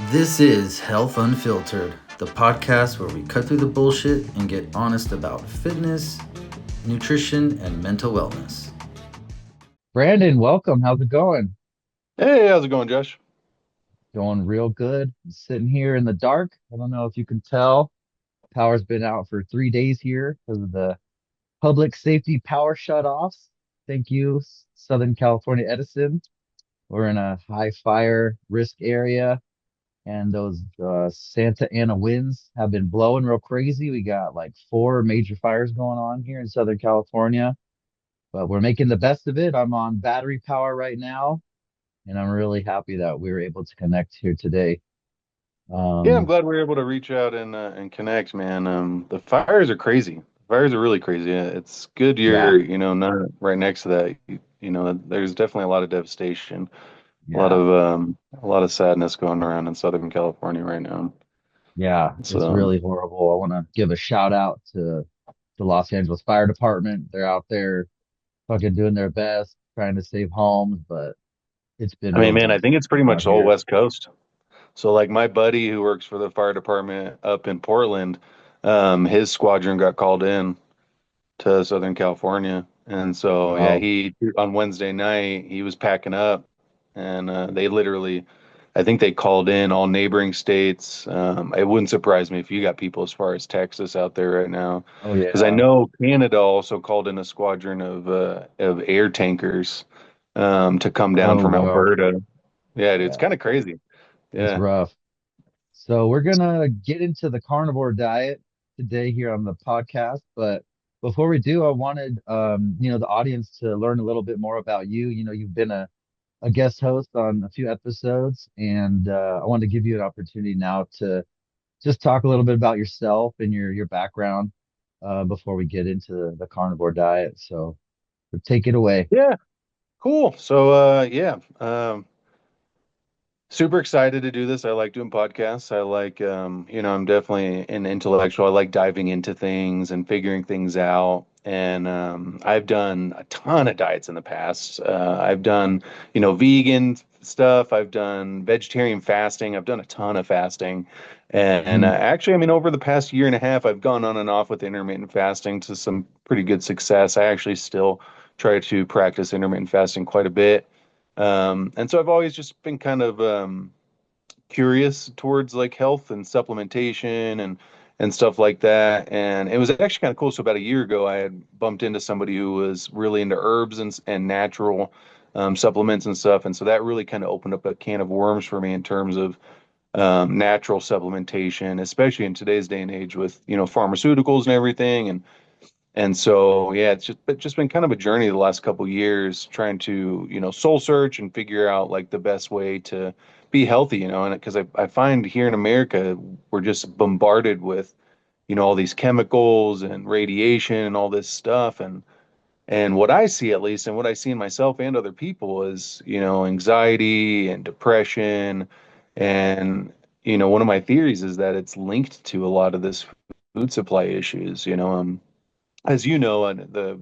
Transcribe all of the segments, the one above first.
This is Health Unfiltered, the podcast where we cut through the bullshit and get honest about fitness, nutrition, and mental wellness. Brandon, welcome. How's it going? Hey, how's it going, Josh? Going real good. I'm sitting here in the dark. I don't know if you can tell. Power's been out for 3 days here because of the public safety power shutoffs. Thank you, Southern California Edison. We're in a high fire risk area, and those Santa Ana winds have been blowing real crazy. We got like four major fires going on here in Southern California, but we're making the best of it. I'm on battery power right now, and I'm really happy that we were able to connect here today. Yeah, I'm Um, glad we were able to reach out and connect, man. The fires are crazy. The fires are really crazy. It's good yeah, not right next to that. There's definitely a lot of devastation, yeah, a lot of sadness going around in Southern California right now. yeah. It's So, really horrible. I want to give a shout out to the Los Angeles Fire Department. They're out there fucking doing their best, trying to save homes, but it's been I real mean, man, I think it's pretty devastating out much the whole here. West Coast. So, like my buddy who works for the fire department up in Portland, his squadron got called in to Southern California. And so, yeah, Wow. he on Wednesday night, he was packing up and they literally, I think they called in all neighboring states. It wouldn't surprise me if you got people as far as Texas out there right now, Oh because I yeah. know Canada also called in a squadron of air tankers to come down Oh from wow. Alberta. Yeah, dude, it's Yeah, kind of crazy. it's Yeah. rough. So we're gonna get into the carnivore diet today here on the podcast, but before we do, I wanted the audience to learn a little bit more about you. You've been a guest host on a few episodes, and I wanted to give you an opportunity now to just talk a little bit about yourself and your background before we get into the carnivore diet. So take it away. Yeah, cool. So, yeah. Super excited to do this. I like doing podcasts. I like, I'm definitely an intellectual. I like diving into things and figuring things out. And I've done a ton of diets in the past. I've done, vegan stuff. I've done vegetarian fasting. I've done a ton of fasting. And Hmm. actually, I mean, over the past year and a half, I've gone on and off with intermittent fasting to some pretty good success. I actually still try to practice intermittent fasting quite a bit. And so I've always just been kind of curious towards like health and supplementation and stuff like that. And it was actually kind of cool. So about a year ago, I had bumped into somebody who was really into herbs and natural supplements and stuff. And so that really kind of opened up a can of worms for me in terms of natural supplementation, especially in today's day and age with pharmaceuticals and everything. And so, yeah, it's just been kind of a journey the last couple years trying to, soul search and figure out like the best way to be healthy, and because I find here in America, we're just bombarded with, all these chemicals and radiation and all this stuff. And what I see at least, and what I see in myself and other people is, anxiety and depression. And, one of my theories is that it's linked to a lot of this food supply issues, as you know, and the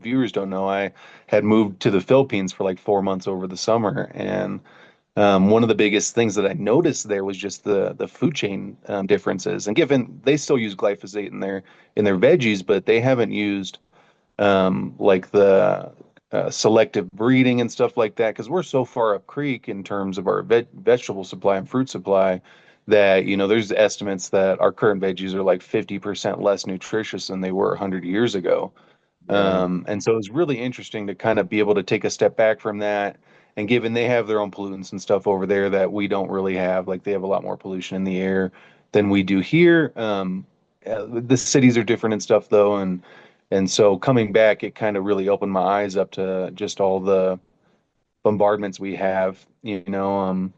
viewers don't know, I had moved to the Philippines for like 4 months over the summer, and one of the biggest things that I noticed there was just the food chain differences. And given they still use glyphosate in their veggies, but they haven't used like the selective breeding and stuff like that because we're so far up creek in terms of our vegetable supply and fruit supply that there's estimates that our current veggies are like 50% less nutritious than they were 100 years ago. Yeah. And so it's really interesting to kind of be able to take a step back from that. And given they have their own pollutants and stuff over there that we don't really have, like they have a lot more pollution in the air than we do here. The cities are different and stuff though, and so coming back, it kind of really opened my eyes up to just all the bombardments we have, and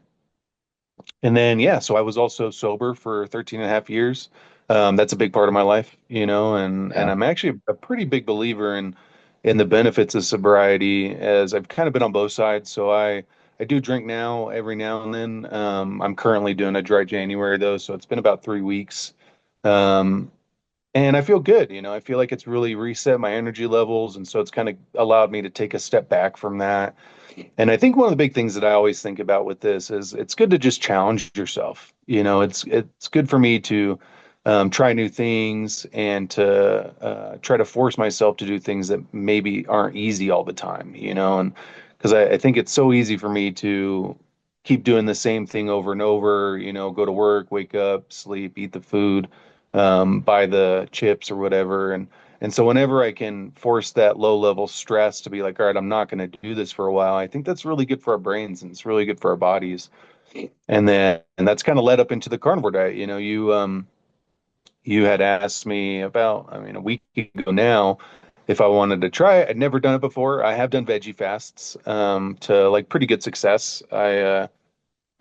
then, yeah, so I was also sober for 13 and a half years. That's a big part of my life, and Yeah. I'm actually a pretty big believer in the benefits of sobriety as I've kind of been on both sides. So I do drink now every now and then. I'm currently doing a dry January though, so it's been about 3 weeks. Um, and I feel good. I feel like it's really reset my energy levels, and so it's kind of allowed me to take a step back from that. And I think one of the big things that I always think about with this is it's good to just challenge yourself. It's good for me to try new things and to try to force myself to do things that maybe aren't easy all the time. And because I think it's so easy for me to keep doing the same thing over and over. Go to work, wake up, sleep, eat the food, buy the chips or whatever, and so whenever I can force that low level stress to be like, all right, I'm not going to do this for a while, I think that's really good for our brains and it's really good for our bodies. And that's kind of led up into the carnivore diet. You had asked me about, I mean, a week ago now, if I wanted to try it. I'd never done it before. I have done veggie fasts to like pretty good success. I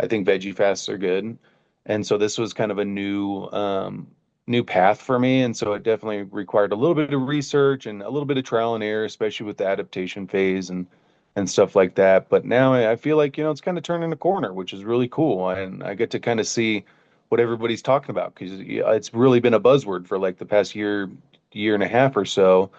think veggie fasts are good. And so this was kind of a new path for me. And so it definitely required a little bit of research and a little bit of trial and error, especially with the adaptation phase and stuff like that. But now I feel like, it's kind of turning a corner, which is really cool. And I get to kind of see what everybody's talking about because it's really been a buzzword for like the past year and a half or so,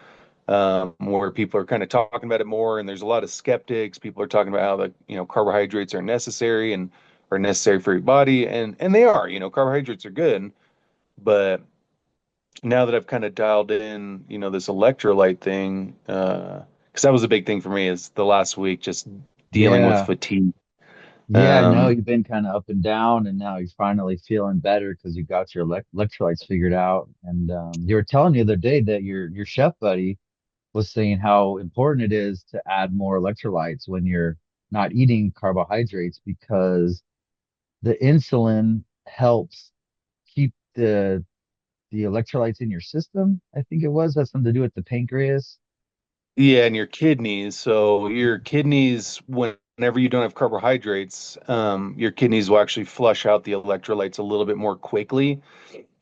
where people are kind of talking about it more, and there's a lot of skeptics. People are talking about how the carbohydrates are necessary and are necessary for your body, and they are. Carbohydrates are good, but now that I've kind of dialed in, this electrolyte thing, because that was a big thing for me is the last week, just dealing with Yeah. fatigue. Yeah, I know Um, you've been kind of up and down, and now you're finally feeling better because you got your electrolytes figured out. And you were telling me the other day that your chef buddy was saying how important it is to add more electrolytes when you're not eating carbohydrates because the insulin helps keep the electrolytes in your system. I think it was has something to do with the pancreas. yeah, and your kidneys. So your kidneys, whenever you don't have carbohydrates, your kidneys will actually flush out the electrolytes a little bit more quickly.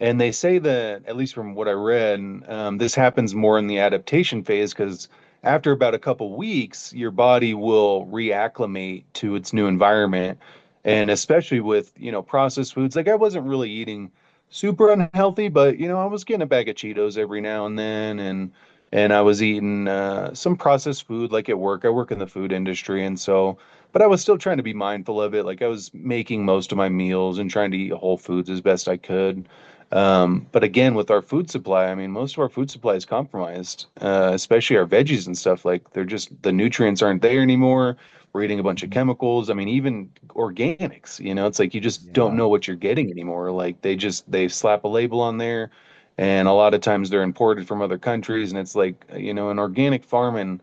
And they say that, at least from what I read, this happens more in the adaptation phase because after about a couple weeks, your body will reacclimate to its new environment. And especially with, processed foods, like I wasn't really eating super unhealthy, but, I was getting a bag of Cheetos every now and then. And I was eating some processed food like at work. I work in the food industry. And so, but I was still trying to be mindful of it. Like I was making most of my meals and trying to eat whole foods as best I could. But again, with our food supply, I mean, most of our food supply is compromised, especially our veggies and stuff. Like they're just the nutrients aren't there anymore. We're eating a bunch of Mhm. chemicals. I mean, even organics, it's like you just don't Yeah. know what you're getting anymore. Like they slap a label on there, and a lot of times they're imported from other countries, and it's like, an organic farm in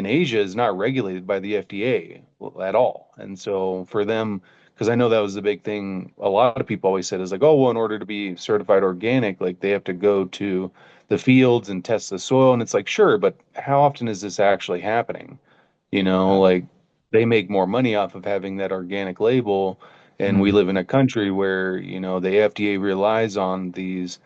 Asia is not regulated by the FDA at all. And so for them, because I know that was the big thing a lot of people always said is like, oh, well, in order to be certified organic, like they have to go to the fields and test the soil. And it's like, sure, but how often is this actually happening? Yeah. Like they make more money off of having that organic label. And we Mm, live in a country where, the FDA relies on this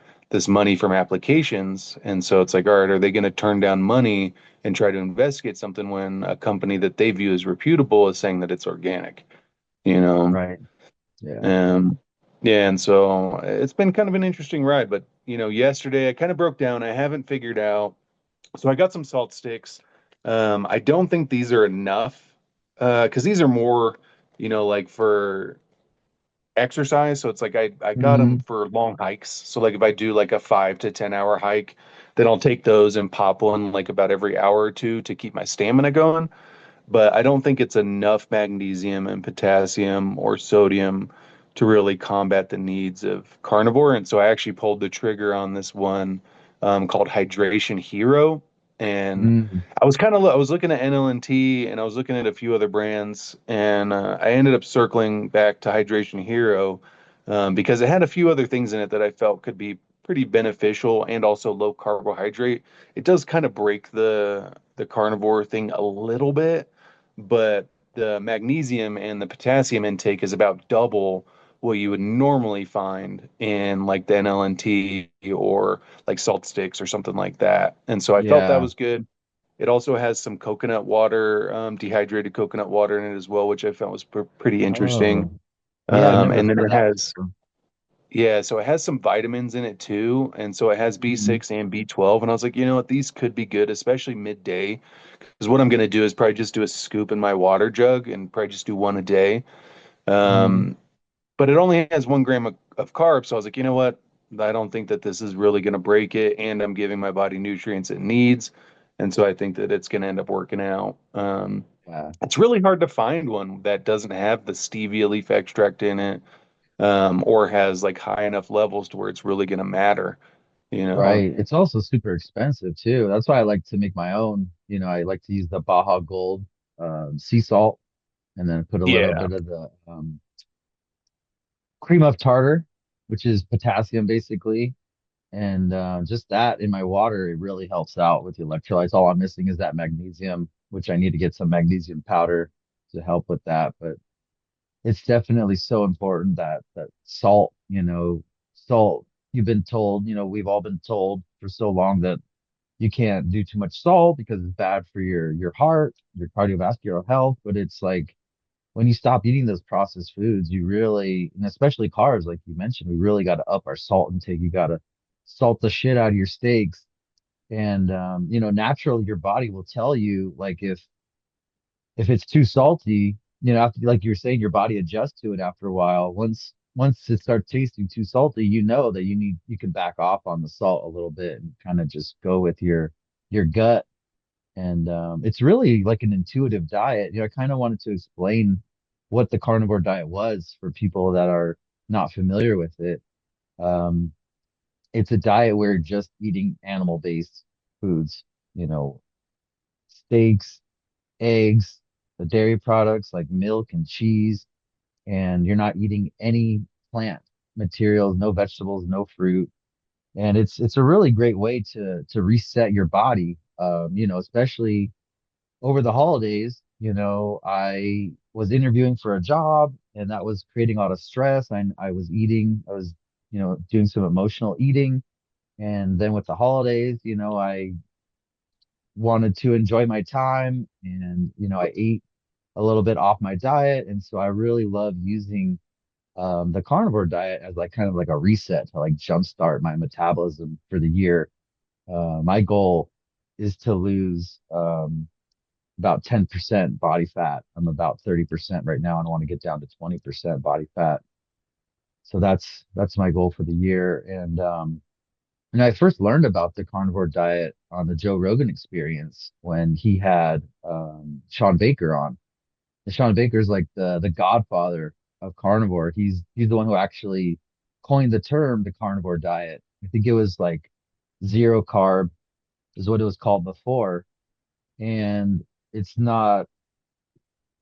money from applications. And so it's like, all right, are they going to turn down money and try to investigate something when a company that they view as reputable is saying that it's organic? You know? right. Yeah. Um, yeah, and so it's been kind of an interesting ride, but yesterday I kind of broke down. I haven't figured out. So I got some salt sticks. I don't think these are enough, because these are more, like for exercise. So it's like I got them Hmm. for long hikes. So like if I do like a 5 to 10 hour hike, then I'll take those and pop one like about every hour or two to keep my stamina going, but I don't think it's enough magnesium and potassium or sodium to really combat the needs of carnivore. And so I actually pulled the trigger on this one, called Hydration Hero. And Mm, I was looking at NLNT and I was looking at a few other brands, and I ended up circling back to Hydration Hero, because it had a few other things in it that I felt could be pretty beneficial and also low carbohydrate. It does kind of break the carnivore thing a little bit, but the magnesium and the potassium intake is about double what you would normally find in like the NLNT or like salt sticks or something like that. And so I felt that yeah. was good. It also has some coconut water, dehydrated coconut water in it as well, which I found was pretty interesting. Oh, yeah. I've never And then heard of it that has before. Yeah, so it has some vitamins in it too, and so it has Mhm. B6 and B12, and I was like, you know what, these could be good, especially midday, because what I'm gonna do is probably just do a scoop in my water jug and probably just do one a day. Mhm. Um, but it only has 1 gram of carbs, so I was like, you know what, I don't think that this is really gonna break it, and I'm giving my body nutrients it needs, and so I think that it's gonna end up working out. Yeah. It's really hard to find one that doesn't have the stevia leaf extract in it, or has like high enough levels to where it's really going to matter, you know? Right. It's also super expensive too. That's why I like to make my own. I like to use the Baja Gold sea salt and then put a little Yeah. bit of the cream of tartar, which is potassium basically. And just that in my water, it really helps out with the electrolytes. All I'm missing is that magnesium, which I need to get some magnesium powder to help with that. But it's definitely so important that salt, salt, you've been told, we've all been told for so long that you can't do too much salt because it's bad for your heart, your cardiovascular health. But it's like when you stop eating those processed foods, you really, and especially carbs, like you mentioned, we really got to up our salt intake. You got to salt the shit out of your steaks. And naturally your body will tell you like if it's too salty, after like you're saying, your body adjusts to it after a while. Once it starts tasting too salty, you know that you can back off on the salt a little bit and kind of just go with your gut. And it's really like an intuitive diet. I kind of wanted to explain what the carnivore diet was for people that are not familiar with it. Um, it's a diet where you're just eating animal-based foods, you know, steaks, eggs, the dairy products like milk and cheese, and you're not eating any plant materials, no vegetables, no fruit. And it's a really great way to reset your body. Especially over the holidays, I was interviewing for a job and that was creating a lot of stress. I was eating, I was, doing some emotional eating. And then with the holidays, I wanted to enjoy my time and, I ate a little bit off my diet. And so I really love using the carnivore diet as like kind of like a reset to like jumpstart my metabolism for the year. My goal is to lose about 10% body fat. I'm about 30% right now, and I want to get down to 20% body fat. So that's my goal for the year. And I first learned about the carnivore diet on the Joe Rogan experience when he had Sean Baker on. And Sean Baker's like the godfather of carnivore. He's the one who actually coined the term the carnivore diet. I think it was like zero carb is what it was called before. And it's not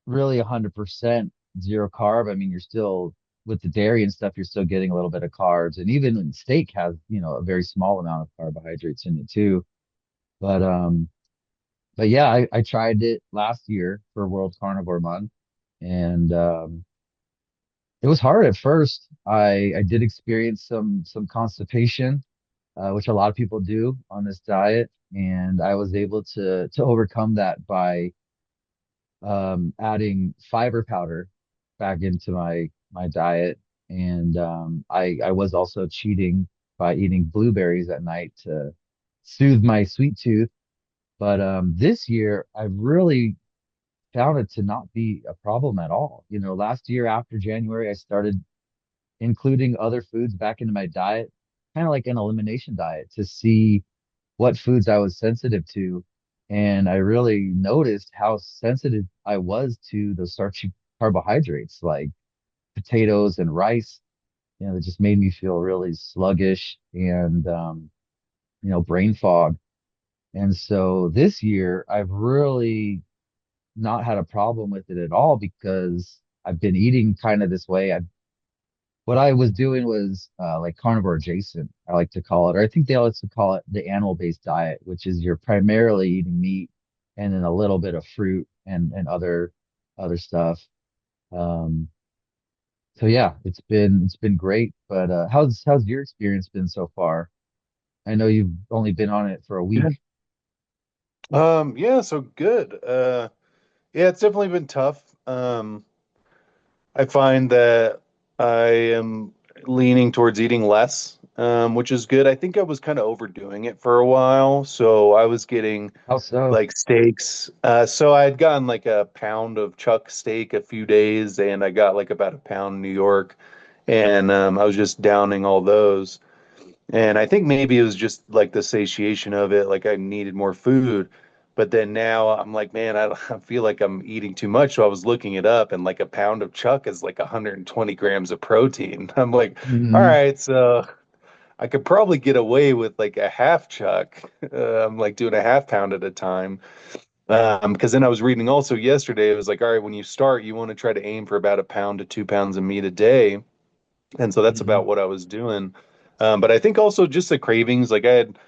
really 100% zero carb. I mean, you're still with the dairy and stuff, you're still getting a little bit of carbs. And even when steak has, a very small amount of carbohydrates in it too. But but yeah, I tried it last year for World Carnivore Month and it was hard at first. I did experience some constipation, which a lot of people do on this diet, and I was able to overcome that by adding fiber powder back into my diet, and I was also cheating by eating blueberries at night to soothe my sweet tooth. But this year, I've really found it to not be a problem at all. Last year after January, I started including other foods back into my diet, kind of like an elimination diet to see what foods I was sensitive to. And I really noticed how sensitive I was to the starchy carbohydrates like potatoes and rice. It just made me feel really sluggish and, brain fog. And so this year, I've really not had a problem with it at all because I've been eating kind of this way. What I was doing was like carnivore adjacent, I like to call it, or I think they also call it the animal-based diet, which is you're primarily eating meat and then a little bit of fruit and other stuff. Um, so yeah, it's been great. But how's your experience been so far? I know you've only been on it for a Yeah. week. Yeah, so good. Yeah, it's definitely been tough. I find that I am leaning towards eating less, which is good. I think I was kind of overdoing it for a while. So I was getting How so? like steaks. So I had gotten like a pound of chuck steak a few days, and I got like about a pound New York, and I was just downing all those. And I think maybe it was just like the satiation of it, like I needed more food. But then now I'm like, man, I feel like I'm eating too much. So I was looking it up, and like a pound of chuck is like 120 grams of protein. I'm like, all Hmm. right, so I could probably get away with like a half chuck. I'm like doing a half pound at a time. Because then I was reading also yesterday, it was like, all right, when you start, you want to try to aim for about a pound to 2 pounds of meat a day. And so that's Hmm. about what I was doing. But I think also just the cravings, like I had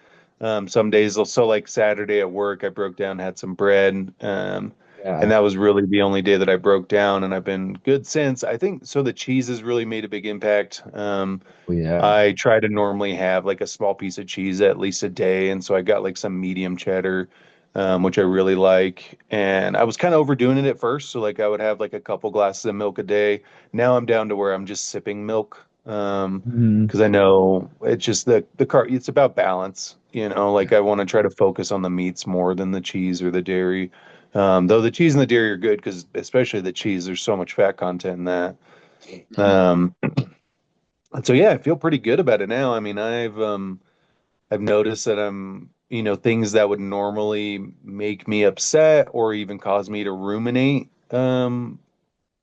some days, so like Saturday at work, I broke down, had some bread. And Yeah. that was really the only day that I broke down, and I've been good since. I think so. The cheese has really made a big impact. Oh, yeah. I try to normally have like a small piece of cheese at least a day, and so I got like some medium cheddar, which I really like. And I was kind of overdoing it at first, so like I would have like a couple glasses of milk a day. Now I'm down to where I'm just sipping milk, Hmm. because I know it's just the car. It's about balance, you know. Like I Yeah. want to try to focus on the meats more than the cheese or the dairy. Though the cheese and the dairy are good because especially the cheese, there's so much fat content in that. Hmm. Um, so yeah, I feel pretty good about it now. I mean, I've noticed that things that would normally make me upset or even cause me to ruminate,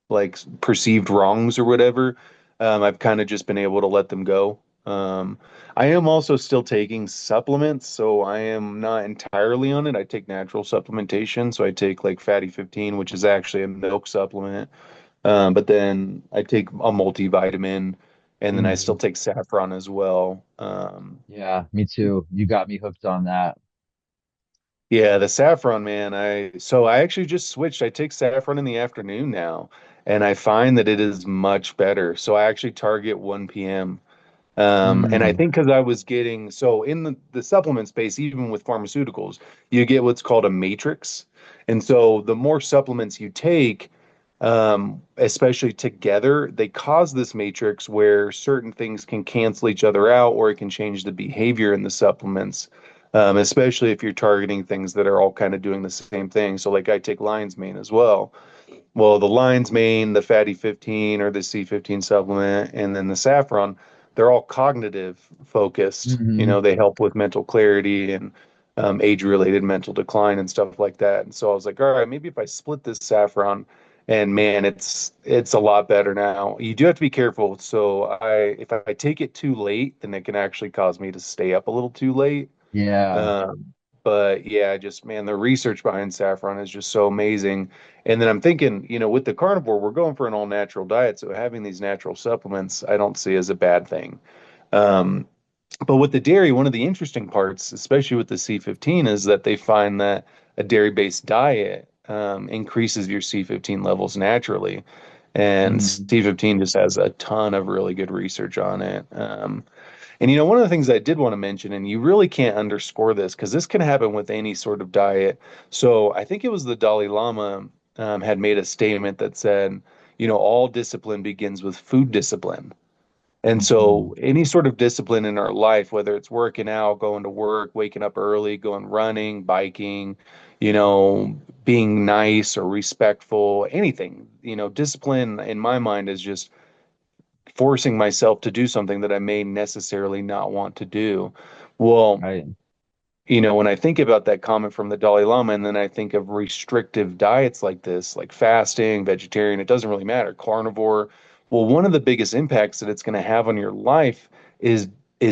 like perceived wrongs or whatever, I've kind of just been able to let them go. Um, I am also still taking supplements, so I am not entirely on it. I take natural supplementation, so I take like Fatty 15, which is actually a milk supplement. But then I take a multivitamin, and then I still Hmm. take saffron as well. Yeah, me too. You got me hooked on that. Yeah, the saffron, man. I actually just switched. I take saffron in the afternoon now, and I find that it is much better. So I actually target 1 p.m. And I Mm. think because I was getting so in the supplement space, even with pharmaceuticals, you get what's called a matrix. And so the more supplements you take, especially together, they cause this matrix where certain things can cancel each other out, or it can change the behavior in the supplements, especially if you're targeting things that are all kind of doing the same thing. So, like I take lion's mane as well. Well, the lion's mane, the fatty 15 or the C15 supplement, and then the saffron, they're all cognitive focused. You Hmm. know, they help with mental clarity and age-related mental decline and stuff like that. And so I was like, all right, maybe if I split this saffron, and man, it's a lot better now. You do have to be careful. So if I take it too late, then it can actually cause me to stay up a little too late. Yeah. Um, but yeah, just man, the research behind saffron is just so amazing. And then I'm thinking, with the carnivore, we're going for an all natural diet. So having these natural supplements, I don't see as a bad thing. Um, but with the dairy, one of the interesting parts, especially with the C15, is that they find that a dairy-based diet increases your C15 levels naturally. And Mm. C15 just has a ton of really good research on it. And one of the things I did want to mention, and you really can't underscore this because this can happen with any sort of diet. So I think it was the Dalai Lama had made a statement that said, all discipline begins with food discipline. And Mm. so any sort of discipline in our life, whether it's working out, going to work, waking up early, going running, biking, being nice or respectful, anything, discipline in my mind is just forcing myself to do something that I may necessarily not want to do. Well, Right. when I think about that comment from the Dalai Lama, and then I think of restrictive diets like this, like fasting, vegetarian, it doesn't really matter, carnivore. Well, one of the biggest impacts that it's going to have on your life is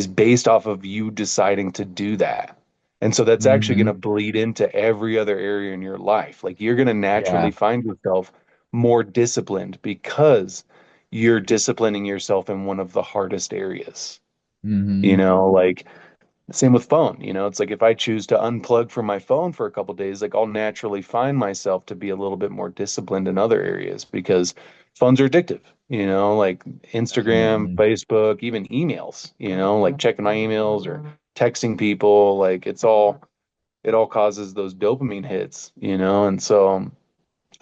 based off of you deciding to do that. And so that's actually going to Hmm. bleed into every other area in your life. Like you're going to naturally Yeah. find yourself more disciplined because you're disciplining yourself in one of the hardest areas. Hmm. Like same with phone, it's like if I choose to unplug from my phone for a couple days, like I'll naturally find myself to be a little bit more disciplined in other areas because phones are addictive, like Instagram, Definitely. Facebook, even emails, like checking my emails or texting people, like it all causes those dopamine hits, and so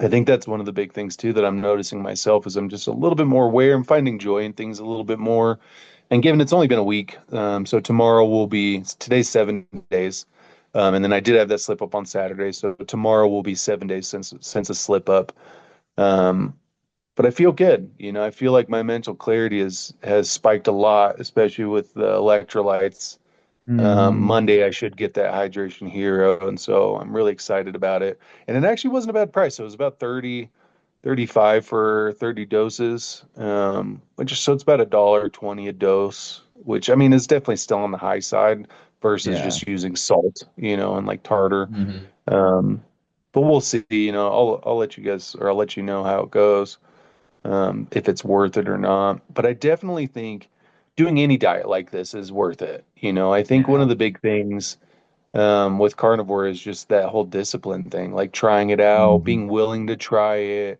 I think that's one of the big things too that I'm noticing myself is I'm just a little bit more aware. I'm finding joy in things a little bit more. And given it's only been a week, so tomorrow will be today's 7 days, and then I did have that slip up on Saturday, so tomorrow will be 7 days since a slip up. Um, but I feel good. I feel like my mental clarity has spiked a lot, especially with the electrolytes. Hmm. Monday, I should get that hydration hero, and so I'm really excited about it. And it actually wasn't a bad price. It was about 35 for 30 doses, which is so it's about $1.20 a dose, which I mean is definitely still on the high side versus Yeah. just using salt, and like tartar. Hmm. Um, but we'll see. I'll let you guys or I'll let you know how it goes, if it's worth it or not. But I definitely think doing any diet like this is worth it. I think one Yeah. of the big things with carnivore is just that whole discipline thing, like trying it out, Hmm. being willing to try it,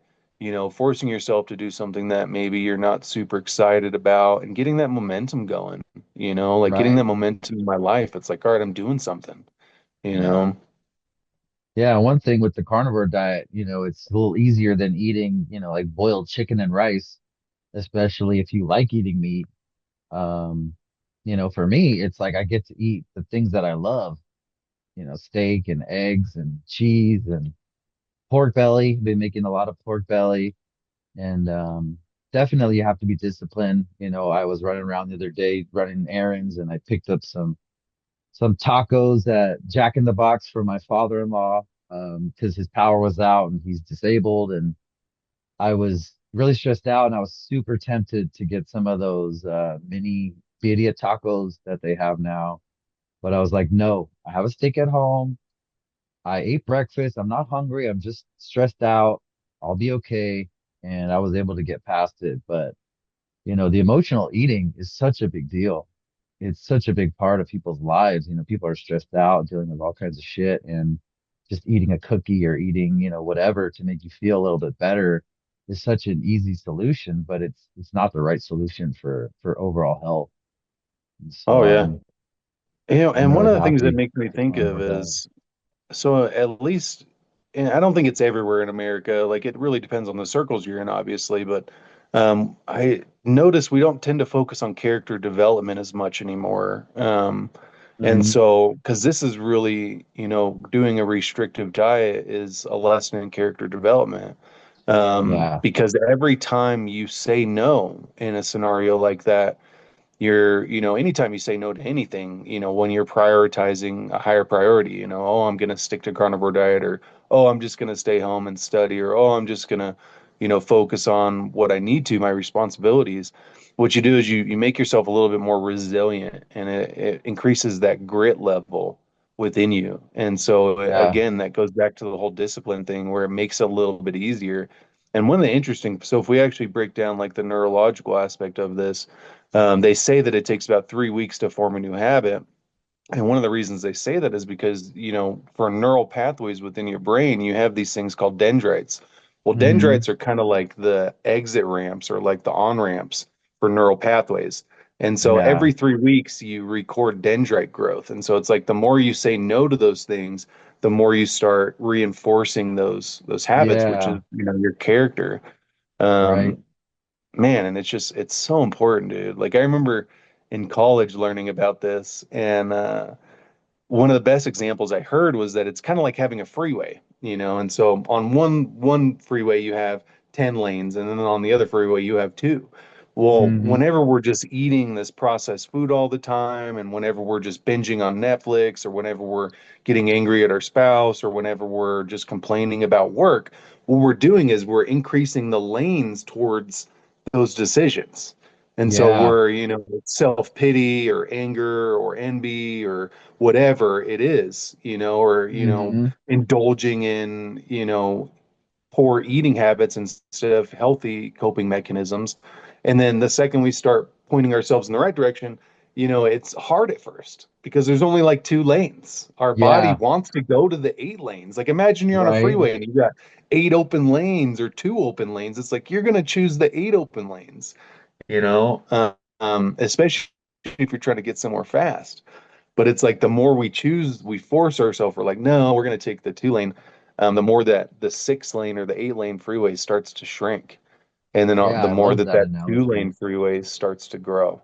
forcing yourself to do something that maybe you're not super excited about and getting that momentum going, like getting Right. that momentum in my life. It's like, all right, I'm doing something, you Yeah. know? Yeah. One thing with the carnivore diet, it's a little easier than eating, like boiled chicken and rice, especially if you like eating meat. Um, for me, it's like I get to eat the things that I love, steak and eggs and cheese and pork belly. Been making a lot of pork belly, and definitely you have to be disciplined. I was running around the other day running errands, and I picked up some tacos at Jack in the Box for my father-in-law, because his power was out and he's disabled, and I was really stressed out, and I was super tempted to get some of those mini birria tacos that they have now. But I was like, no, I have a steak at home. I ate breakfast. I'm not hungry. I'm just stressed out. I'll be okay. And I was able to get past it. But, the emotional eating is such a big deal. It's such a big part of people's lives. People are stressed out, dealing with all kinds of shit, and just eating a cookie or eating, whatever to make you feel a little bit better is such an easy solution, but it's not the right solution for overall health. And so Oh yeah. I'm And one really of the things that happy makes me with the think of carnivore diet. is so at least, and I don't think it's everywhere in America. Like it really depends on the circles you're in, obviously. But I notice we don't tend to focus on character development as much anymore. And Hmm. so, because this is really, doing a restrictive diet is a lesson in character development. Yeah. Because every time you say no in a scenario like that, anytime you say no to anything, when you're prioritizing a higher priority, oh, I'm going to stick to carnivore diet, or, oh, I'm just going to stay home and study, or, oh, I'm just going to, focus on what I need to, my responsibilities. What you do is you make yourself a little bit more resilient, and it increases that grit level within you. And so Yeah. again, that goes back to the whole discipline thing where it makes it a little bit easier. And one of the interesting, so if we actually break down like the neurological aspect of this, they say that it takes about 3 weeks to form a new habit. And one of the reasons they say that is because, for neural pathways within your brain, you have these things called dendrites. Well, Hmm. dendrites are kind of like the exit ramps or like the on ramps for neural pathways. And so Yeah. every 3 weeks, you record dendrite growth. And so it's like the more you say no to those things, the more you start reinforcing those habits, which is, Yeah. your character. Right. Um, Man, and it's so important, dude. Like I remember in college learning about this, and one of the best examples I heard was that it's kind of like having a freeway, and so on one freeway you have 10 lanes, and then on the other freeway you have two. Well, Hmm. whenever we're just eating this processed food all the time, and whenever we're just binging on Netflix, or whenever we're getting angry at our spouse, or whenever we're just complaining about work, what we're doing is we're increasing the lanes towards those decisions. And so Yeah. we're, self-pity or anger or envy or whatever it is, or, Hmm. indulging in, poor eating habits instead of healthy coping mechanisms. And then the second we start pointing ourselves in the right direction, it's hard at first because there's only like two lanes. Our body Yeah. wants to go to the 8 lanes. Like imagine you're on a Right. freeway and you got 8 open lanes or 2 open lanes. It's like you're going to choose the 8 open lanes, especially if you're trying to get somewhere fast. But it's like the more we choose, we force ourselves. We're like, no, we're going to take the 2 lane. the more that the 6 lane or the 8 lane freeway starts to shrink. And then Yeah, the I more love that that that two analogy. lane freeway starts to grow,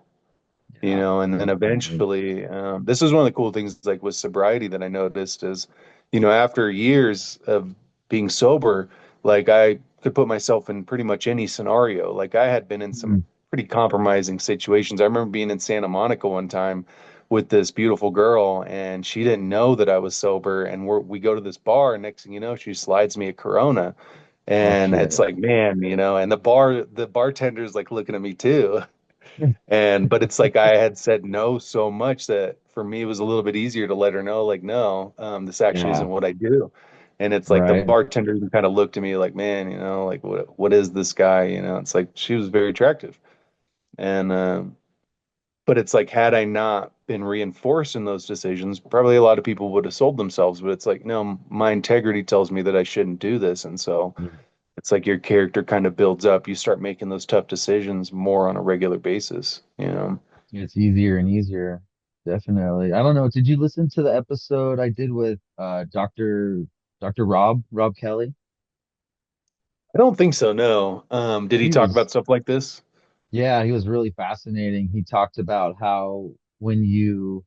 Yeah, and then definitely. eventually, this is one of the cool things like with sobriety that I noticed is, after years of being sober, like I could put myself in pretty much any scenario. Like I had been in some Mm. pretty compromising situations. I remember being in Santa Monica one time with this beautiful girl, and she didn't know that I was sober. And we go to this bar, and next thing you know, she slides me a Corona. Oh And it's shit. like, man, and the bartender's like looking at me too. But it's like I had said no so much that for me it was a little bit easier to let her know, like, no, this actually Yeah, isn't what I do. And it's like the right. bartender kind of looked at me like, man, like what is this guy? It's like she was very attractive. And but it's like had I not been reinforced in those decisions, probably a lot of people would have sold themselves. But it's like, no, my integrity tells me that I shouldn't do this. And so Yeah. it's like your character kind of builds up. You start making those tough decisions more on a regular basis. It's easier and easier. Definitely. I don't know. Did you listen to the episode I did with Dr. Rob Kelly? I don't think so, no. Did he He talk was about stuff like this? Yeah, he was really fascinating. He talked about how when you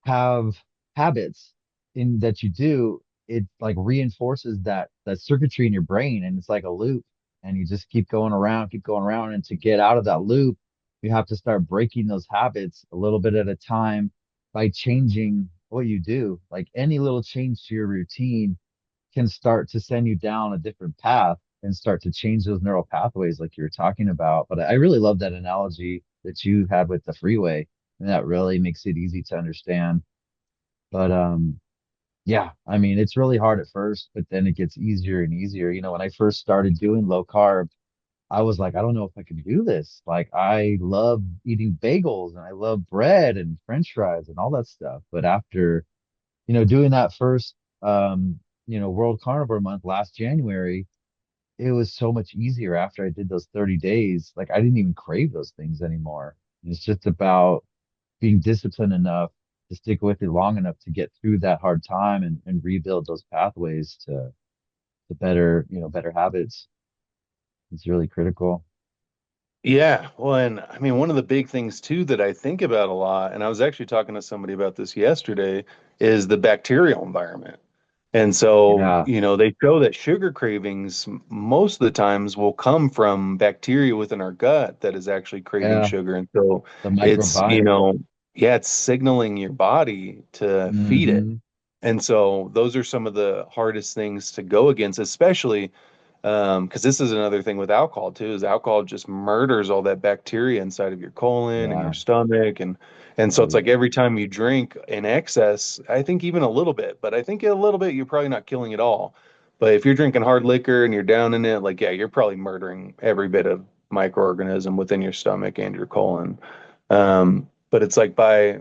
have habits in that you do, it like reinforces that circuitry in your brain, and it's like a loop, and you just keep going around, and to get out of that loop, you have to start breaking those habits a little bit at a time by changing what you do. Like any little change to your routine can start to send you down a different path and start to change those neural pathways like you were talking about. But I really love that analogy that you had with the freeway, and that really makes it easy to understand. But yeah, I mean, it's really hard at first, but then it gets easier and easier. When I first started doing low carb, I was like, I don't know if I can do this. Like, I love eating bagels and I love bread and French fries and all that stuff. But after, doing that first, World Carnivore Month last January, it was so much easier after I did those 30 days. Like, I didn't even crave those things anymore. It's just about being disciplined enough to stick with it long enough to get through that hard time and rebuild those pathways to better habits. It's really critical. Yeah, well, and I mean, one of the big things too that I think about a lot, and I was actually talking to somebody about this yesterday, is the bacterial environment. And so, Yeah. they show that sugar cravings most of the times will come from bacteria within our gut that is actually craving Yeah. sugar. And so The it's, microbiome. yeah, it's signaling your body to feed it. Hmm. And so those are some of the hardest things to go against, especially because this is another thing with alcohol too, is alcohol just murders all that bacteria inside of your colon and your Yeah. stomach. And so Oh it's like yeah. every time you drink in excess, I think even a little bit, but I think a little bit, you're probably not killing it all. But if you're drinking hard liquor and you're down in it, like, yeah, you're probably murdering every bit of microorganism within your stomach and your colon. But it's like by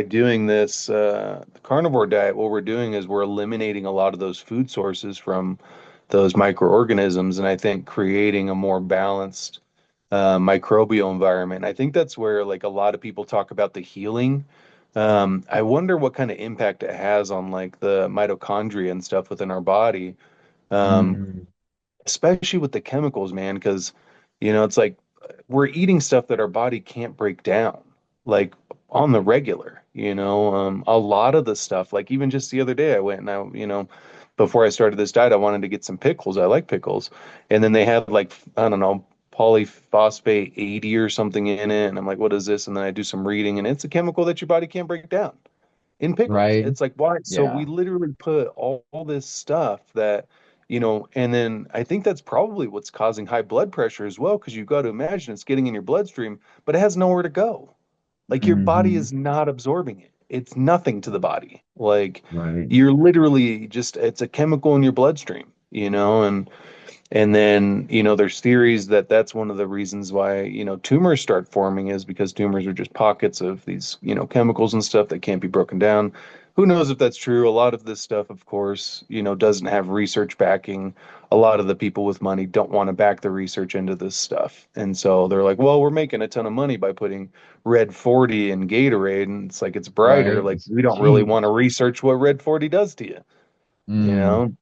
doing this the carnivore diet, what we're doing is we're eliminating a lot of those food sources from those microorganisms, and I think creating a more balanced microbial environment. I think that's where like a lot of people talk about the healing. I wonder what kind of impact it has on like the mitochondria and stuff within our body. Um, Mm. Especially with the chemicals, man, because it's like we're eating stuff that our body can't break down, like on the regular. A lot of the stuff, like even just the other day, I went and before I started this diet, I wanted to get some pickles. I like pickles, and then they had like I don't know polyphosphate 80 or something in it, and I'm like, what is this? And then I do some reading, and it's a chemical that your body can't break down in pickles. Right. It's like, why? So we Yeah. literally put all this stuff that, and then I think that's probably what's causing high blood pressure as well, because you've got to imagine it's getting in your bloodstream, but it has nowhere to go. Like your body Hmm. is not absorbing it. It's nothing to the body. Like Right. you're literally just, it's a chemical in your bloodstream. And then, there's theories that that's one of the reasons why, tumors start forming is because tumors are just pockets of these, chemicals and stuff that can't be broken down. Who knows if that's true? A lot of this stuff, of course, doesn't have research backing. A lot of the people with money don't want to back the research into this stuff. And so they're like, well, we're making a ton of money by putting Red 40 in Gatorade. And it's like, it's brighter. Right. Like, It's we don't really cheap. want to research what Red 40 does to you. you Mm, know?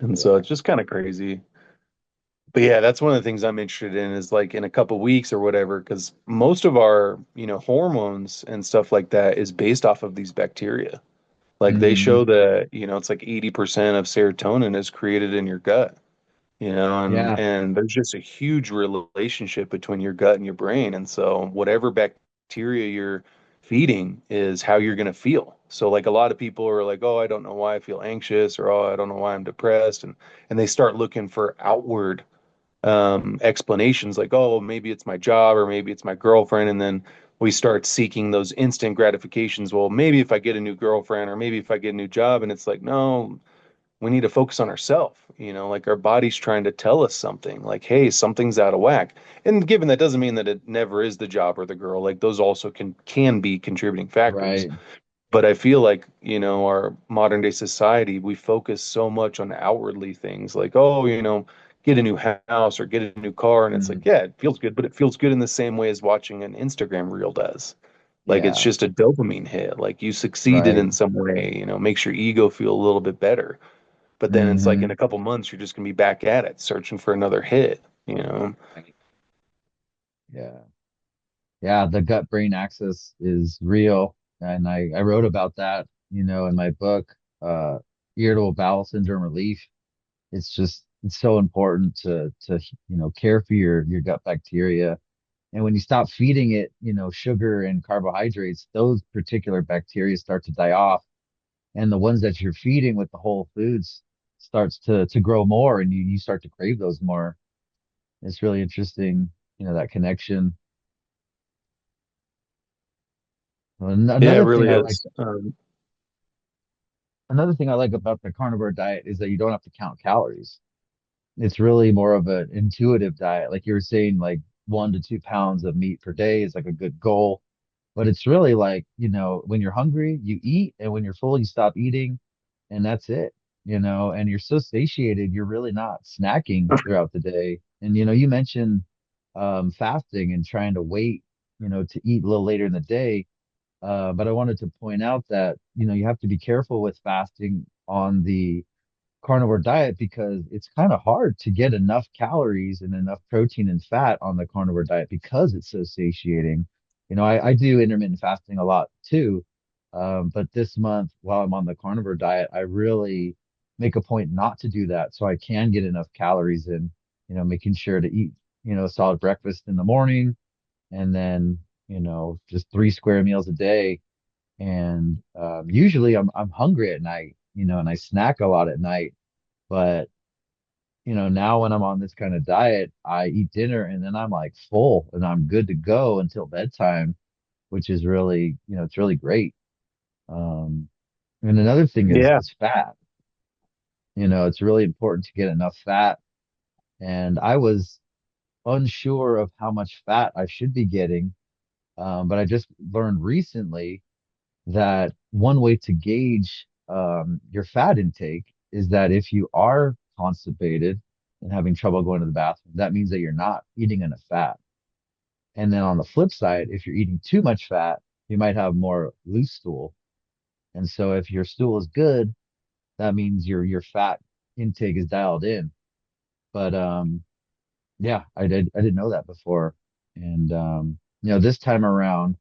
And so yeah. it's just kind of crazy. But yeah, that's one of the things I'm interested in is like in a couple weeks or whatever, because most of our, hormones and stuff like that is based off of these bacteria. Like they Hmm. show that, it's like 80% of serotonin is created in your gut, Yeah. and there's just a huge relationship between your gut and your brain. And so whatever bacteria you're feeding is how you're going to feel. So like a lot of people are like, "Oh, I don't know why I feel anxious," or "Oh, I don't know why I'm depressed." And they start looking for outward explanations like, oh, maybe it's my job or maybe it's my girlfriend. And then we start seeking those instant gratifications. Well, maybe if I get a new girlfriend or maybe if I get a new job. And it's like, no, we need to focus on ourselves. Like our body's trying to tell us something like, hey, something's out of whack. And given that doesn't mean that it never is the job or the girl, like those also can be contributing factors. Right. But I feel like, our modern day society, we focus so much on outwardly things like, oh, get a new house or get a new car. And it's Mm, like, yeah, it feels good, but it feels good in the same way as watching an Instagram reel does. Like it's yeah. just a dopamine hit. Like you succeeded Right. in some way, makes your ego feel a little bit better. But then it's like in Hmm. a couple months, you're just gonna be back at it, searching for another hit. Right. Yeah. Yeah. The gut brain axis is real. And I wrote about that, in my book, Irritable Bowel Syndrome Relief. It's so important to, care for your gut bacteria. And when you stop feeding it, sugar and carbohydrates, those particular bacteria start to die off. And the ones that you're feeding with the whole foods starts to grow more and you start to crave those more. It's really interesting, that connection. Yeah, it Another thing really I like, is. another thing I like about the carnivore diet is that you don't have to count calories. It's really more of an intuitive diet. Like you were saying, like 1 to 2 pounds of meat per day is like a good goal. But it's really like, when you're hungry, you eat, and when you're full, you stop eating, and that's it, and you're so satiated, you're really not snacking throughout the day. And, you mentioned fasting and trying to wait, to eat a little later in the day. But I wanted to point out that, you have to be careful with fasting on the carnivore diet because it's kind of hard to get enough calories and enough protein and fat on the carnivore diet because it's so satiating. I do intermittent fasting a lot too. But this month, while I'm on the carnivore diet, I really make a point not to do that so I can get enough calories in, making sure to eat, a solid breakfast in the morning and then, just 3 square meals a day. And usually I'm hungry at night, and I snack a lot at night. But, now when I'm on this kind of diet, I eat dinner and then I'm like full and I'm good to go until bedtime, which is really, it's really great. Um, and another thing is Yeah. is fat. It's really important to get enough fat. And I was unsure of how much fat I should be getting. But I just learned recently that one way to gauge your fat intake is that if you are constipated and having trouble going to the bathroom, that means that you're not eating enough fat. And then on the flip side, if you're eating too much fat, you might have more loose stool. And so if your stool is good, that means your fat intake is dialed in. But yeah, I didn't know that before. And this time around,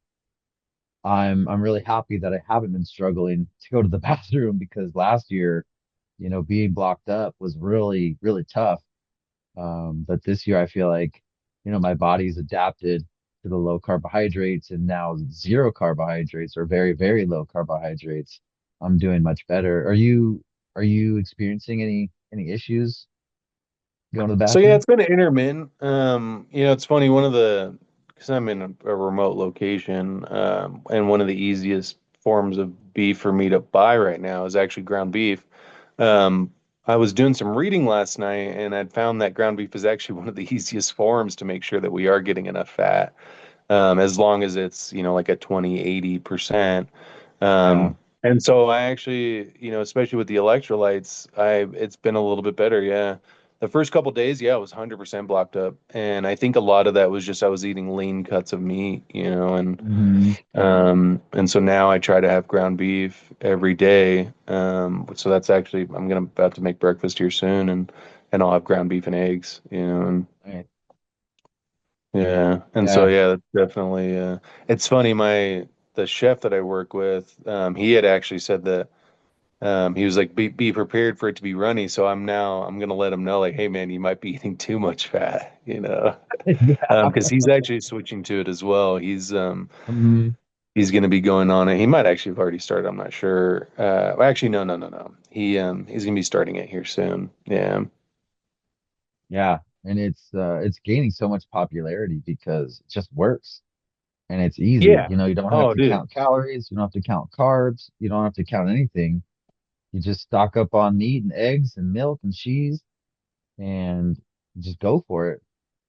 I'm really happy that I haven't been struggling to go to the bathroom because last year, being blocked up was really, really tough. But this year I feel like, my body's adapted to the low carbohydrates and now zero carbohydrates or very, very low carbohydrates. I'm doing much better. Are you experiencing any issues going to the So yeah, bathroom? it's been intermittent. It's funny, because I'm in a remote location, and one of the easiest forms of beef for me to buy right now is actually ground beef. I was doing some reading last night and I'd found that ground beef is actually one of the easiest forms to make sure that we are getting enough fat, as long as it's, like a 20-80%. Yeah. And so I actually, especially with the electrolytes, it's been a little bit better. Yeah. the first couple days, yeah, it was 100% blocked up, and I think a lot of that was just I was eating lean cuts of meat, Hmm. and so now I try to have ground beef every day. So that's actually I'm gonna about to make breakfast here soon, and I'll have ground beef and eggs, and Right. yeah, and so Yeah. yeah, that's definitely. It's funny, the chef that I work with, he had actually said that. He was like, be prepared for it to be runny. So I'm gonna let him know, like, hey man, you might be eating too much fat, Yeah. because he's actually switching to it as well. Hmm. He's gonna be going on it. He might actually have already started. I'm not sure. Well, actually, no, no, no, no. He's gonna be starting it here soon. Yeah, Yeah. And it's gaining so much popularity because it just works and it's easy. yeah. You don't have Oh, to dude. count calories, you don't have to count carbs, you don't have to count anything. You just stock up on meat and eggs and milk and cheese and just go for it.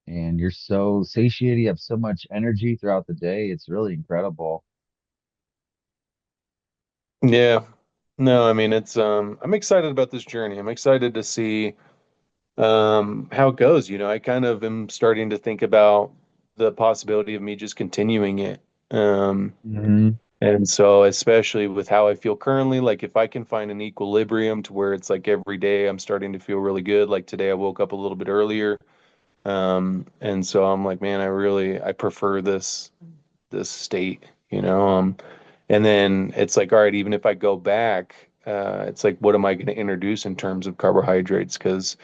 And you're so satiated, you have so much energy throughout the day. It's really incredible. Yeah. No, I mean I'm excited about this journey. I'm excited to see how it goes. I kind of am starting to think about the possibility of me just continuing it. Um, Hmm. and so especially with how I feel currently, like if I can find an equilibrium to where it's like every day I'm starting to feel really good. Like today I woke up a little bit earlier. And so I'm like, man, I prefer this state, and then it's like, all right, even if I go back, it's like, what am I going to introduce in terms of carbohydrates? Because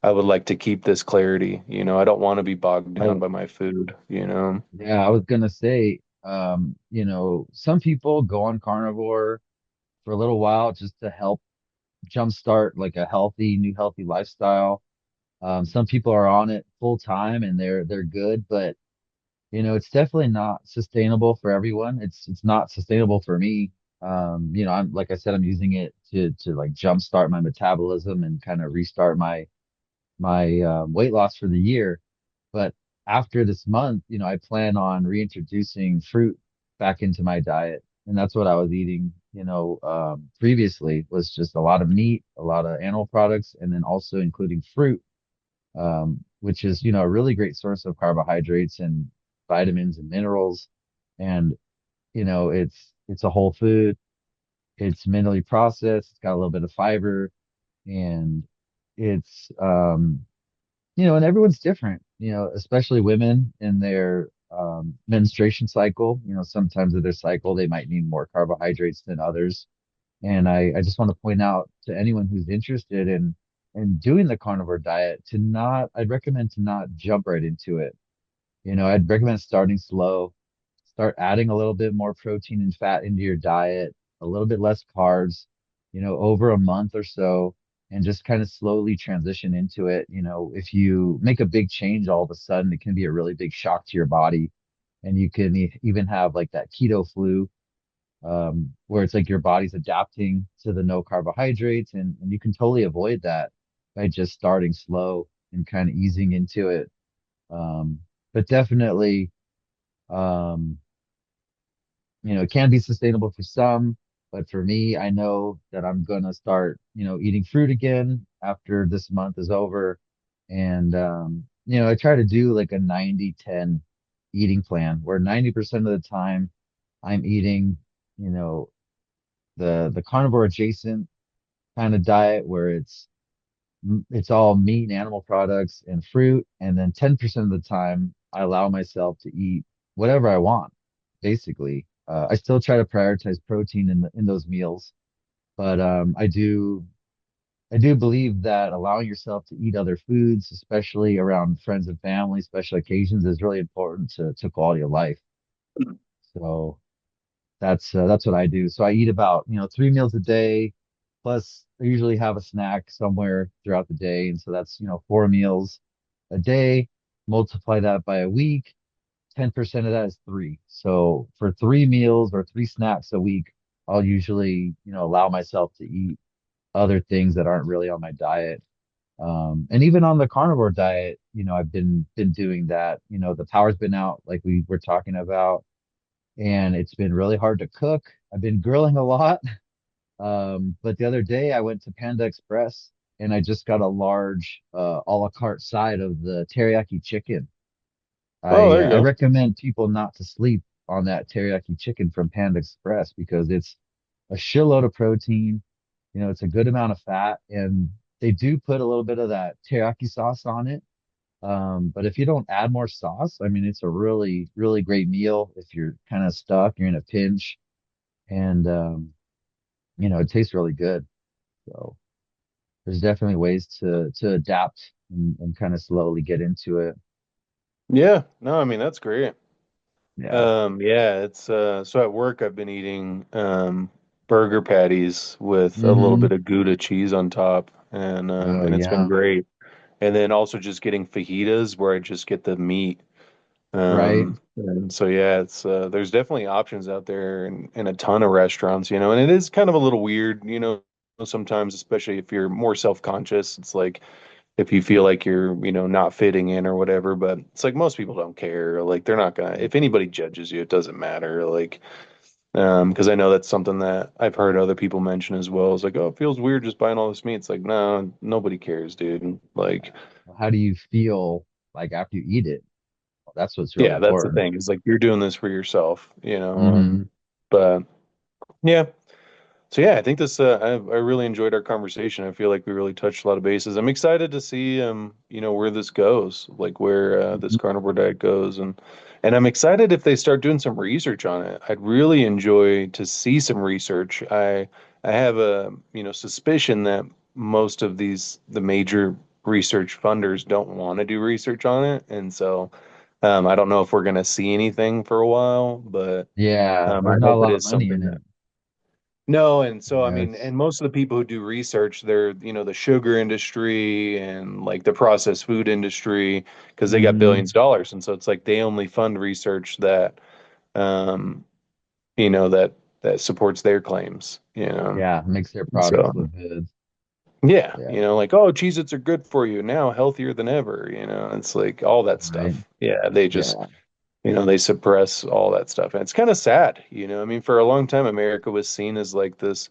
I would like to keep this clarity. I don't want to be bogged down Right. by my food. Yeah, I was gonna say, some people go on carnivore for a little while just to help jumpstart like a new healthy lifestyle. Some people are on it full time and they're good, but it's definitely not sustainable for everyone. It's not sustainable for me. I'm like I said, I'm using it to like jumpstart my metabolism and kind of restart my weight loss for the year. But after this month, I plan on reintroducing fruit back into my diet. And that's what I was eating, previously was just a lot of meat, a lot of animal products, and then also including fruit, which is, a really great source of carbohydrates and vitamins and minerals. And, it's a whole food. It's minimally processed. It's got a little bit of fiber and it's, and everyone's different, especially women in their menstruation cycle. Sometimes in their cycle, they might need more carbohydrates than others. And I just want to point out to anyone who's interested in doing the carnivore diet I'd recommend to not jump right into it. I'd recommend starting slow, start adding a little bit more protein and fat into your diet, a little bit less carbs, over a month or so, and just kind of slowly transition into it. If you make a big change all of a sudden, it can be a really big shock to your body. And you can even have like that keto flu, where it's like your body's adapting to the no carbohydrates, and you can totally avoid that by just starting slow and kind of easing into it. But definitely, um, it can be sustainable for some, but for me, I know that I'm gonna start, eating fruit again after this month is over. And I try to do like a 90-10 eating plan where 90% of the time I'm eating, you know, the carnivore adjacent kind of diet where it's all meat and animal products and fruit. And then 10% of the time, I allow myself to eat whatever I want, basically. I still try to prioritize protein in those meals, but I do believe that allowing yourself to eat other foods, especially around friends and family, special occasions, is really important to quality of life. So that's what I do. So I eat about, 3 meals a day, plus I usually have a snack somewhere throughout the day. And so that's, 4 meals a day. Multiply that by a week. 10% of that is three. So for 3 meals or three snacks a week, I'll usually, allow myself to eat other things that aren't really on my diet. And even on the carnivore diet, I've been doing that. The power's been out, like we were talking about, and it's been really hard to cook. I've been grilling a lot. But the other day I went to Panda Express and I just got a large a la carte side of the teriyaki chicken. Oh, there you I go. recommend people not to sleep on that teriyaki chicken from Panda Express because it's a shitload of protein. You know, it's a good amount of fat, and they do put a little bit of that teriyaki sauce on it. But if you don't add more sauce, I mean, it's a really, really great meal if you're kind of stuck, you're in a pinch, and you know, it tastes really good. So there's definitely ways to adapt and kind of slowly get into it. Yeah, no, I mean that's great. Yeah. Yeah, it's so at work I've been eating burger patties with a little Hmm. bit of Gouda cheese on top, Oh and it's been yeah. great. And then also just getting fajitas where I just get the meat. Right. And so yeah, it's there's definitely options out there in a ton of restaurants, you know, and it is kind of a little weird, you know, sometimes, especially if you're more self-conscious. It's like if you feel like you're, you know, not fitting in or whatever, but it's like most people don't care. Like they're not gonna, if anybody judges you, it doesn't matter. Like, because I know that's something that I've heard other people mention as well. It's like, oh, it feels weird just buying all this meat. It's like, no, nobody cares, dude. Like, How do you feel like after you eat it? Well, that's what's really yeah, that's the important. thing. It's like you're doing this for yourself, you know. Hmm. But yeah, so yeah, I think this I really enjoyed our conversation. I feel like we really touched a lot of bases. I'm excited to see you know where this goes, like where this carnivore diet goes and I'm excited if they start doing some research on it. I'd really enjoy to see some research. I have a, you know, suspicion that most of the major research funders don't want to do research on it, and so I don't know if we're going to see anything for a while, but Yeah, I there's not a hope it lot of is money something in that it. no, and so I Yeah, mean, it's and most of the people who do research, they're, you know, the sugar industry and like the processed food industry, because they got hmm billions of dollars. And so it's like they only fund research that, um, you know, that supports their claims, you know. yeah, makes their And products so look good. yeah, Yeah, you know, like, oh, Cheez-Its are good for you now, healthier than ever, you know. It's like all that right. stuff. Yeah, they just, Yeah. you know, they suppress all that stuff. And it's kind of sad, you know. I mean, for a long time, America was seen as like this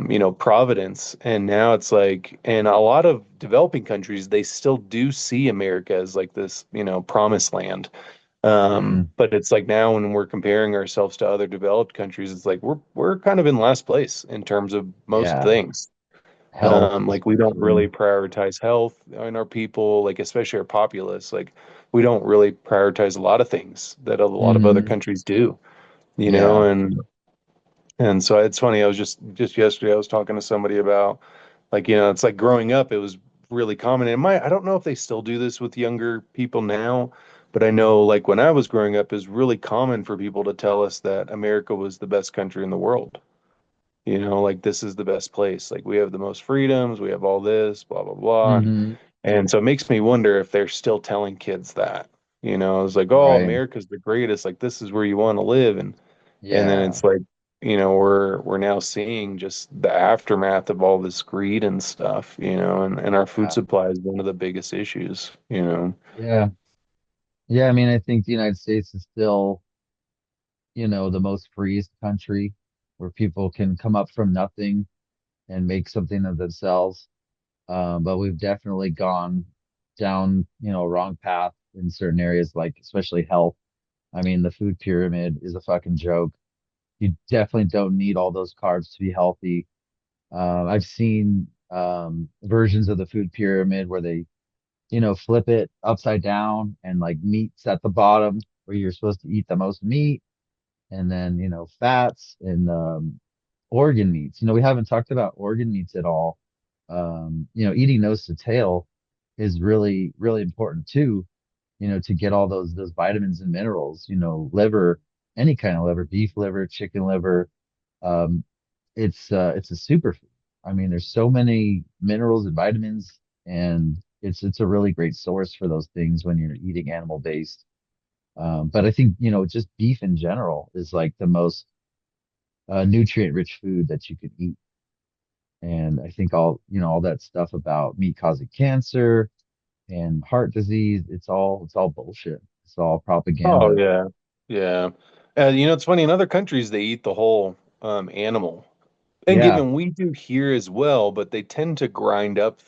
you know, Providence. And now it's like, and a lot of developing countries, they still do see America as like this, you know, promised land. Mm, But it's like now when we're comparing ourselves to other developed countries, it's like we're kind of in last place in terms of most yeah. things. Health, Like we don't especially. really prioritize health in our people, like especially our populace. Like we don't really prioritize a lot of things that a lot of other Hmm. countries do, you know, Yeah. and so it's funny. I was just yesterday. I was talking to somebody about like you know it's like growing up. It was really common. And my I don't know if they still do this with younger people now, but I know like when I was growing up, it was really common for people to tell us that America was the best country in the world. You know, like this is the best place. Like we have the most freedoms. We have all this, blah blah blah. Hmm. And so it makes me wonder if they're still telling kids that. You know, it's like, oh, Right. America's the greatest. Like this is where you want to live, and then Yeah. it's like, you know, we're now seeing just the aftermath of all this greed and stuff, you know, and our food Yeah. supply is one of the biggest issues, you know. Yeah. Yeah. I mean, I think the United States is still, you know, the most freest country where people can come up from nothing and make something of themselves. But we've definitely gone down, you know, a wrong path in certain areas, like especially health. I mean, the food pyramid is a fucking joke. You definitely don't need all those carbs to be healthy. I've seen versions of the food pyramid where they, you know, flip it upside down and like meat's at the bottom where you're supposed to eat the most meat, and then, you know, fats and organ meats. You know, we haven't talked about organ meats at all. You know, eating nose to tail is really, really important too, you know, to get all those vitamins and minerals, you know, liver, any kind of liver, beef liver, chicken liver. Um, it's a superfood. I mean, there's so many minerals and vitamins, and it's a really great source for those things when you're eating animal based. But I think, you know, just beef in general is like the most nutrient rich food that you could eat. And I think all, you know, all that stuff about meat causing cancer and heart disease, it's all bullshit. It's all Oh propaganda. yeah. Yeah. You know, it's funny in other countries they eat the whole animal. And Yeah. given we do here as well, but they tend to grind up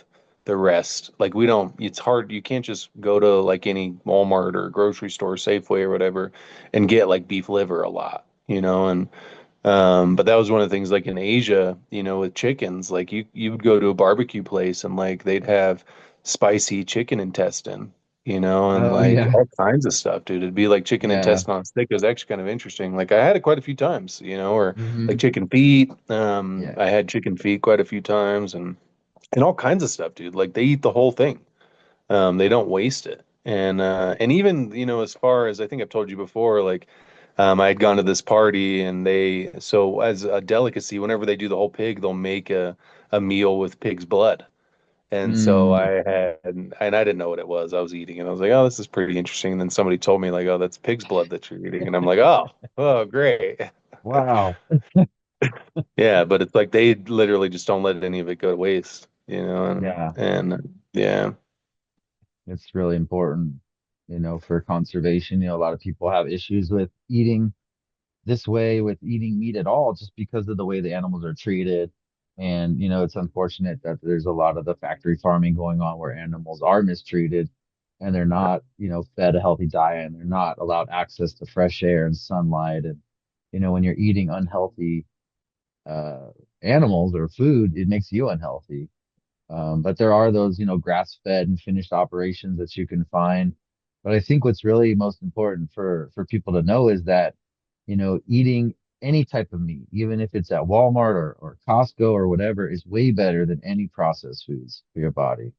the rest. Like we don't, it's hard. You can't just go to like any Walmart or grocery store, Safeway or whatever, and get like beef liver a lot, and but that was one of the things like in Asia, with chickens, like you would go to a barbecue place and like they'd have spicy chicken intestine, and Oh like yeah. all kinds of stuff, dude. It'd be like chicken Yeah. intestine on stick. It was actually kind of interesting. Like I had it quite a few times, or like Hmm. chicken feet. Yeah. I had chicken feet quite a few times and all kinds of stuff, dude. Like they eat the whole thing. They don't waste it. And even, as far as I think I've told you before, like I had gone to this party and so as a delicacy, whenever they do the whole pig, they'll make a meal with pig's blood. And so Mm. I had, and I didn't know what it was. I was eating and I was like, oh, this is pretty interesting. And then somebody told me like, oh, that's pig's blood that you're eating. And I'm like, oh, great. Wow. Yeah, but it's like they literally just don't let any of it go to waste, Yeah. and yeah. It's really important, for conservation. A lot of people have issues with eating this way, with eating meat at all, just because of the way the animals are treated. And, it's unfortunate that there's a lot of the factory farming going on where animals are mistreated and they're not, fed a healthy diet and they're not allowed access to fresh air and sunlight. And, when you're eating unhealthy uh, animals or food, it makes you unhealthy. But there are those, grass-fed and finished operations that you can find. But I think what's really most important for people to know is that, eating any type of meat, even if it's at Walmart or Costco or whatever, is way better than any processed foods for your body.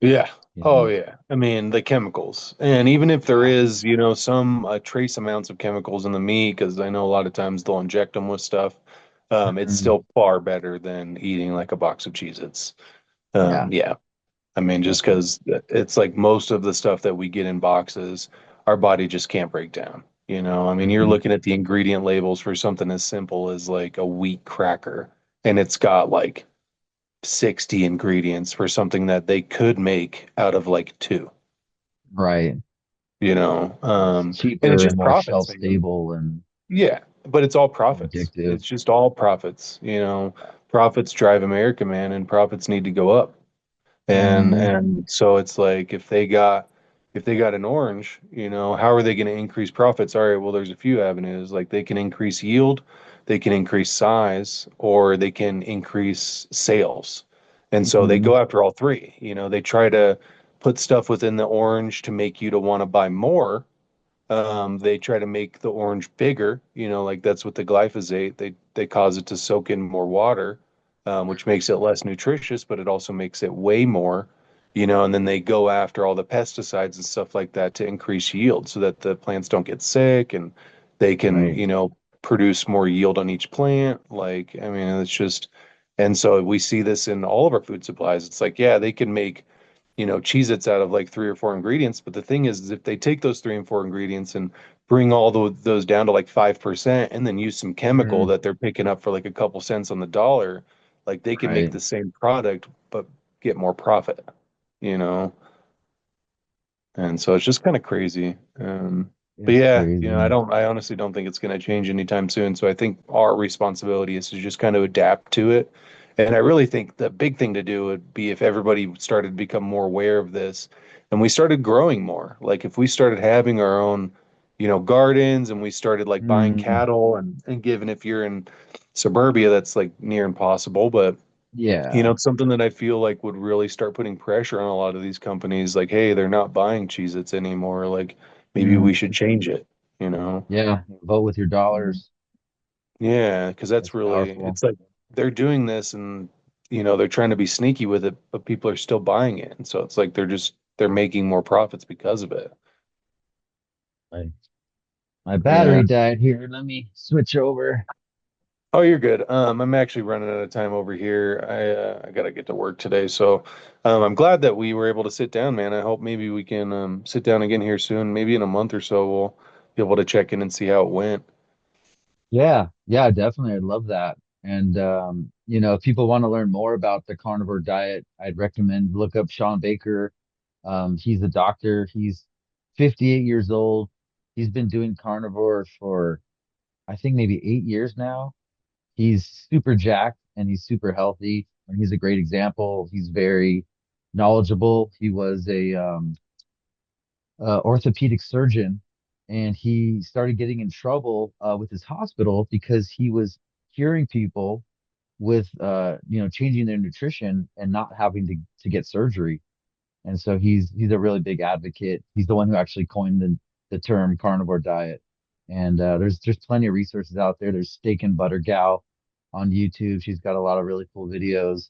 Yeah. You Oh, know? yeah. I mean, the chemicals. And even if there Yeah. is, some trace amounts of chemicals in the meat, because I know a lot of times they'll inject them with stuff, it's Mhm. still far better than eating like a box of Cheez-Its. Yeah, Yeah. I mean, just definitely. because it's like most of the stuff that we get in boxes, our body just can't break down. I mean, you're Mhm. looking at the ingredient labels for something as simple as like a wheat cracker, and it's got like 60 ingredients for something that they could make out of like two, Right. you know? It's And it's cheaper and just more profits, shelf man. stable and Yeah, but it's all more profits. addictive. It's just all profits. Profits drive America, man, and profits need to go up. And Hmm. and so it's like if they got an orange, how are they going to increase profits? All right, well, there's a few avenues. Like they can increase yield, they can increase size, or they can increase sales. And so they Hmm. go after all three. They try to put stuff within the orange to make you to want to buy more. They try to make the orange bigger, like that's with the glyphosate. They cause it to soak in more water, which makes it less nutritious, but it also makes it way more, and then they go after all the pesticides and stuff like that to increase yield so that the plants don't get sick and they can, Right. produce more yield on each plant. Like, I mean, it's just, and so we see this in all of our food supplies. It's like, yeah, they can make Cheez-Its out of like three or four ingredients. But the thing is if they take those three and four ingredients and bring all those down to like 5% and then use some chemical Hmm. that they're picking up for like a couple cents on the dollar, like they can make Right. the same product but get more profit, you know? And so it's just kind of crazy. But It's yeah, crazy. I honestly don't think it's going to change anytime soon. So I think our responsibility is to just kind of adapt to it. And I really think the big thing to do would be if everybody started to become more aware of this and we started growing more. Like if we started having our own, gardens and we started like buying Mm. cattle and given if you're in suburbia, that's like near impossible. But Yeah. it's something that I feel like would really start putting pressure on a lot of these companies. Like, hey, they're not buying Cheez-Its anymore. Like, maybe we Mm. should change it. Yeah. Vote with your dollars. Yeah, because That's that's really, powerful. it's like they're doing this and, they're trying to be sneaky with it, but people are still buying it. And so it's like they're making more profits because of it. Like, my Yeah. battery died here. Let me switch over. Oh, you're good. I'm actually running out of time over here. I gotta get to work today, so I'm glad that we were able to sit down, man. I hope maybe we can sit down again here soon. Maybe in a month or so, we'll be able to check in and see how it went. Yeah, yeah, definitely. I'd love that. And if people want to learn more about the carnivore diet, I'd recommend look up Sean Baker. He's a doctor. He's 58 years old. He's been doing carnivore for I think maybe 8 years now. He's super jacked and he's super healthy and he's a great example. He's very knowledgeable. He was a orthopedic surgeon, and he started getting in trouble with his hospital because he was curing people with changing their nutrition and not having to get surgery. And so he's a really big advocate. He's the one who actually coined the term carnivore diet. And there's plenty of resources out there. There's Steak and Butter Gal on YouTube. She's got a lot of really cool videos.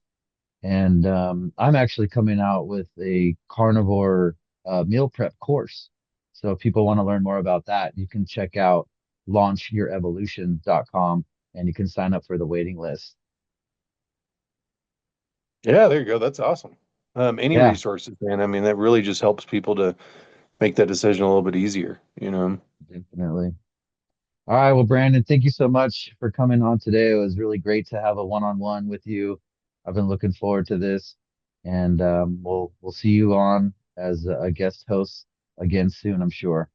And I'm actually coming out with a carnivore meal prep course. So if people want to learn more about that, you can check out launchyourevolution.com and you can sign up for the waiting list. Yeah, there you go. That's awesome. Any Yeah, resources, man. I mean, that really just helps people to make that decision a little bit easier, you know? definitely. All right. Well, Brandon, thank you so much for coming on today. It was really great to have a one-on-one with you. I've been looking forward to this, and we'll see you on as a guest host again soon, I'm sure.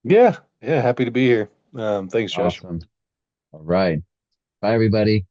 Yeah, yeah, happy to be here. Thanks, Josh. Awesome. All right. Bye, everybody.